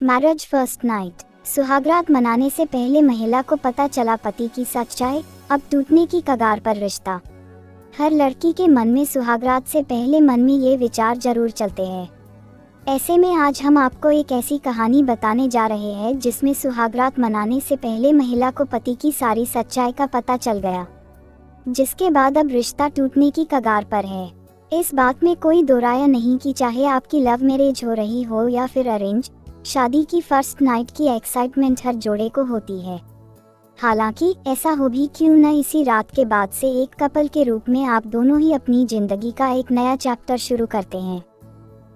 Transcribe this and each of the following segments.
Marriage first night. सुहागरात मनाने से पहले महिला को पता चला पति की सच्चाई, अब टूटने की कगार पर रिश्ता। हर लड़की के मन में सुहागरात से पहले मन में ये विचार जरूर चलते हैं। ऐसे में आज हम आपको एक ऐसी कहानी बताने जा रहे हैं जिसमें सुहागरात मनाने से पहले महिला को पति की सारी सच्चाई का पता चल गया, जिसके बाद अब रिश्ता टूटने की कगार पर है। इस बात में कोई दो राय नहीं कि चाहे आपकी लव मैरिज हो रही हो या फिर अरेंज, शादी की फर्स्ट नाइट की एक्साइटमेंट हर जोड़े को होती है। हालांकि ऐसा हो भी क्यों न, इसी रात के बाद से एक कपल के रूप में आप दोनों ही अपनी जिंदगी का एक नया चैप्टर शुरू करते हैं।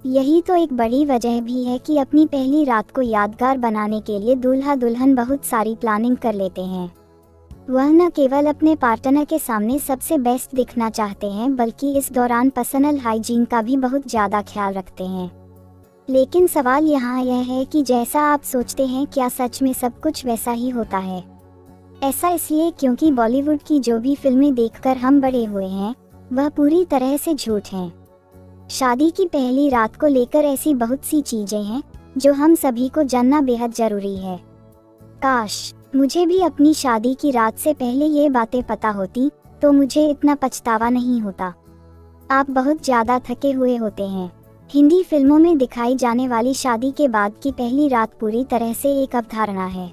यही तो एक बड़ी वजह भी है कि अपनी पहली रात को यादगार बनाने के लिए दूल्हा दुल्हन बहुत सारी प्लानिंग कर लेते हैं। वह न केवल अपने पार्टनर के सामने सबसे बेस्ट दिखना चाहते हैं, बल्कि इस दौरान पर्सनल हाइजीन का भी बहुत ज़्यादा ख्याल रखते हैं। लेकिन सवाल यहाँ यह है कि जैसा आप सोचते हैं, क्या सच में सब कुछ वैसा ही होता है? ऐसा इसलिए क्योंकि बॉलीवुड की जो भी फिल्में देखकर हम बड़े हुए हैं, वह पूरी तरह से झूठ हैं। शादी की पहली रात को लेकर ऐसी बहुत सी चीजें हैं जो हम सभी को जानना बेहद जरूरी है। काश मुझे भी अपनी शादी की रात से पहले ये बातें पता होती तो मुझे इतना पछतावा नहीं होता। आप बहुत ज़्यादा थके हुए होते हैं। हिंदी फिल्मों में दिखाई जाने वाली शादी के बाद की पहली रात पूरी तरह से एक अवधारणा है।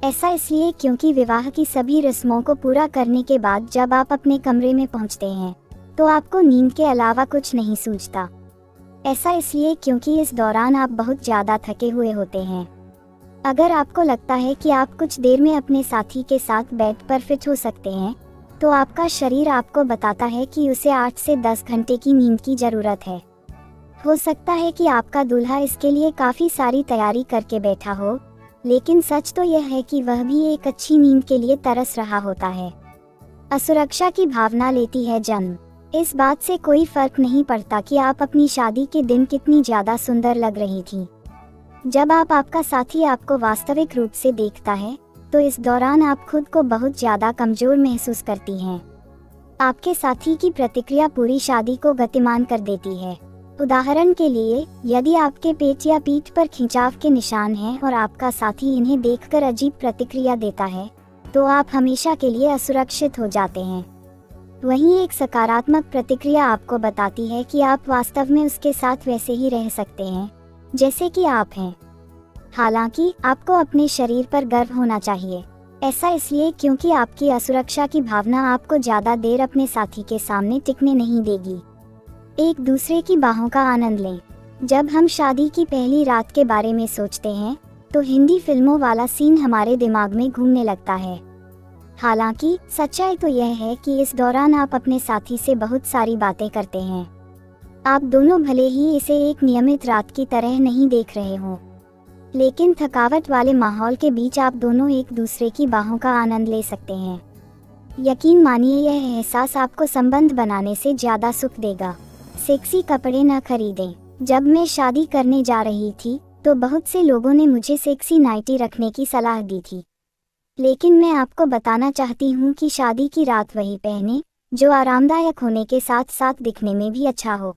ऐसा इसलिए क्योंकि विवाह की सभी रस्मों को पूरा करने के बाद जब आप अपने कमरे में पहुंचते हैं तो आपको नींद के अलावा कुछ नहीं सूझता। ऐसा इसलिए क्योंकि इस दौरान आप बहुत ज़्यादा थके हुए होते हैं। अगर आपको लगता है कि आप कुछ देर में अपने साथी के साथ बेड पर फिट हो सकते हैं, तो आपका शरीर आपको बताता है कि उसे 8 से 10 घंटे की नींद की ज़रूरत है। हो सकता है कि आपका दूल्हा इसके लिए काफ़ी सारी तैयारी करके बैठा हो, लेकिन सच तो यह है कि वह भी एक अच्छी नींद के लिए तरस रहा होता है। असुरक्षा की भावना लेती है जन्म। इस बात से कोई फर्क नहीं पड़ता कि आप अपनी शादी के दिन कितनी ज़्यादा सुंदर लग रही थी। जब आपका साथी आपको वास्तविक रूप से देखता है, तो इस दौरान आप खुद को बहुत ज़्यादा कमज़ोर महसूस करती हैं। आपके साथी की प्रतिक्रिया पूरी शादी को गतिमान कर देती है। उदाहरण के लिए, यदि आपके पेट या पीठ पर खिंचाव के निशान हैं और आपका साथी इन्हें देखकर अजीब प्रतिक्रिया देता है, तो आप हमेशा के लिए असुरक्षित हो जाते हैं। वहीं एक सकारात्मक प्रतिक्रिया आपको बताती है कि आप वास्तव में उसके साथ वैसे ही रह सकते हैं जैसे कि आप हैं। हालांकि आपको अपने शरीर पर गर्व होना चाहिए। ऐसा इसलिए क्योंकि आपकी असुरक्षा की भावना आपको ज़्यादा देर अपने साथी के सामने टिकने नहीं देगी। एक दूसरे की बाहों का आनंद लें। जब हम शादी की पहली रात के बारे में सोचते हैं, तो हिंदी फिल्मों वाला सीन हमारे दिमाग में घूमने लगता है। हालांकि सच्चाई तो यह है कि इस दौरान आप अपने साथी से बहुत सारी बातें करते हैं। आप दोनों भले ही इसे एक नियमित रात की तरह नहीं देख रहे हो, लेकिन थकावट वाले माहौल के बीच आप दोनों एक दूसरे की बाहों का आनंद ले सकते हैं। यकीन मानिए, यह एहसास आपको संबंध बनाने से ज़्यादा सुख देगा। सेक्सी कपड़े न खरीदें। जब मैं शादी करने जा रही थी, तो बहुत से लोगों ने मुझे सेक्सी नाइटी रखने की सलाह दी थी, लेकिन मैं आपको बताना चाहती हूँ कि शादी की रात वही पहने जो आरामदायक होने के साथ साथ दिखने में भी अच्छा हो।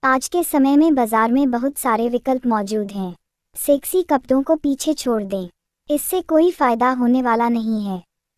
आज के समय में बाजार में बहुत सारे विकल्प मौजूद हैं। सेक्सी कपड़ों को पीछे छोड़ दें, इससे कोई फायदा होने वाला नहीं है।